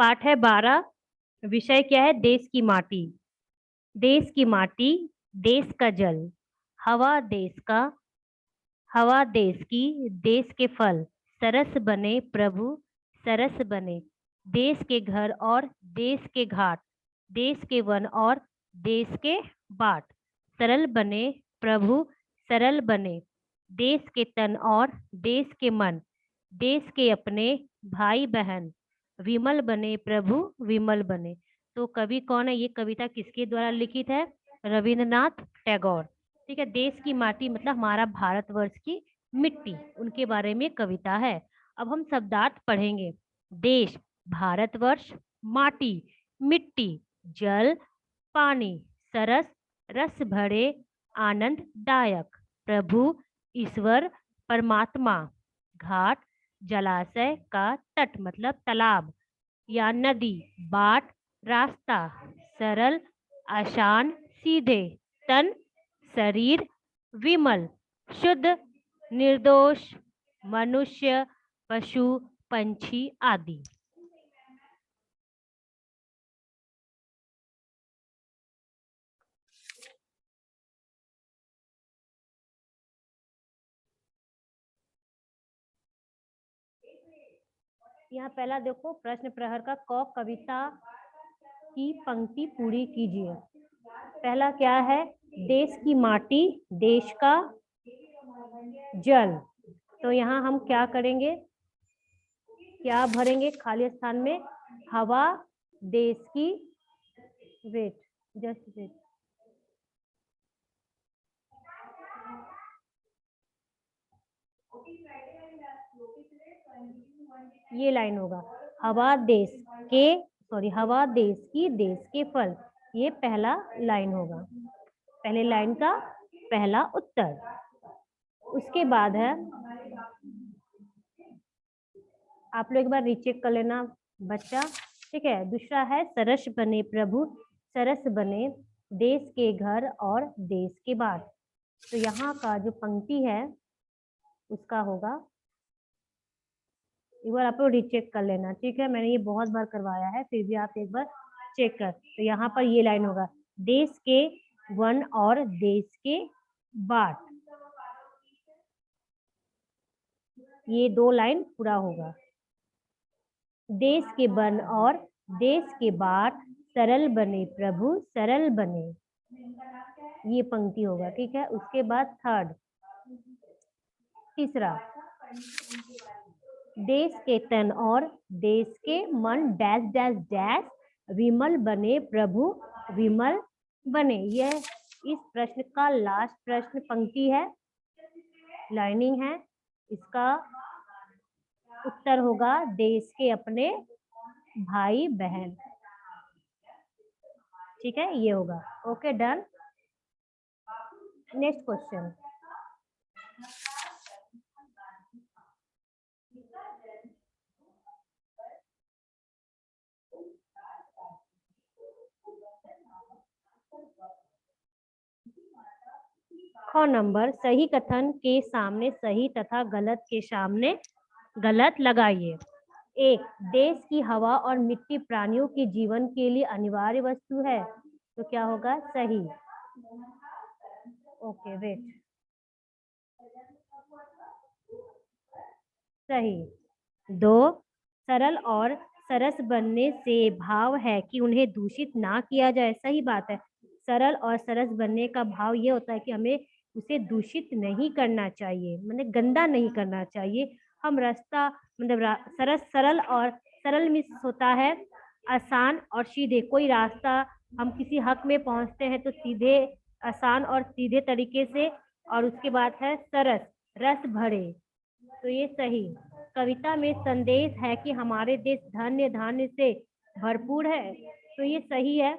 पाठ है 12। विषय क्या है? देश की माटी। देश की माटी, देश का जल, हवा देश का, हवा देश की, देश के फल, सरस बने प्रभु, सरस बने, देश के घर और देश के घाट, देश के वन और देश के बाट, सरल बने प्रभु, सरल बने, देश के तन और देश के मन, देश के अपने भाई बहन, विमल बने प्रभु, विमल बने। तो कवि कौन है? ये कविता किसके द्वारा लिखित है? रविंद्रनाथ टैगोर। ठीक है। देश की माटी मतलब हमारा भारतवर्ष की मिट्टी, उनके बारे में कविता है। अब हम शब्दार्थ पढ़ेंगे। देश, भारतवर्ष, माटी, मिट्टी, जल, पानी, सरस, रस भरे, आनंददायक, प्रभु, ईश्वर, परमात्मा, घाट, जलाशय का तट मतलब तालाब या नदी, बाट, रास्ता, सरल, आसान, सीधे, तन, शरीर, विमल, शुद्ध, निर्दोष, मनुष्य, पशु, पंछी आदि। यहाँ पहला देखो, प्रश्न प्रहर का क कविता की पंक्ति पूरी कीजिए। पहला क्या है? देश की माटी, देश का जल। तो यहाँ हम क्या करेंगे? क्या भरेंगे खाली स्थान में? हवा देश की, वेट, जस्ट वेट, ये लाइन होगा। हवा देश के, सॉरी, हवा देश की, देश के फल, ये पहला लाइन होगा, पहले लाइन का पहला उत्तर। उसके बाद है, आप लोग एक बार रीचेक कर लेना बच्चा। ठीक है। दूसरा है सरस बने प्रभु, सरस बने, देश के घर और देश के बाट। तो यहाँ का जो पंक्ति है उसका होगा, एक बार आप लोग रीचेक कर लेना। ठीक है। मैंने ये बहुत बार करवाया है, फिर भी आप एक बार चेक कर। तो यहाँ पर ये लाइन होगा, देश के वन और देश के बाट, ये दो लाइन पूरा होगा। देश के वन और देश के बाट, सरल बने प्रभु, सरल बने, ये पंक्ति होगा। ठीक है। उसके बाद थर्ड, तीसरा, देश के तन और देश के मन, डैश डैश डैश, विमल बने प्रभु, विमल बने। यह इस प्रश्न का लास्ट प्रश्न पंक्ति है, लाइनिंग है। इसका उत्तर होगा देश के अपने भाई बहन। ठीक है, ये होगा। Okay, done. Next question. ख नंबर, सही कथन के सामने सही तथा गलत के सामने गलत लगाइए। एक, देश की हवा और मिट्टी प्राणियों के जीवन के लिए अनिवार्य वस्तु है, तो क्या होगा? सही। ओके, वेट, सही। दो, सरल और सरस बनने से भाव है कि उन्हें दूषित ना किया जाए, सही बात है। सरल और सरस बनने का भाव ये होता है कि हमें उसे दूषित नहीं करना चाहिए, मतलब गंदा नहीं करना चाहिए। हम रास्ता मतलब सरस, सरल और सरल मिस होता है आसान और सीधे। कोई रास्ता हम किसी हक में पहुंचते हैं तो सीधे, आसान और सीधे तरीके से, और उसके बाद है सरस, रस भरे, तो ये सही। कविता में संदेश है कि हमारे देश धन्य धान्य से भरपूर है, तो ये सही है।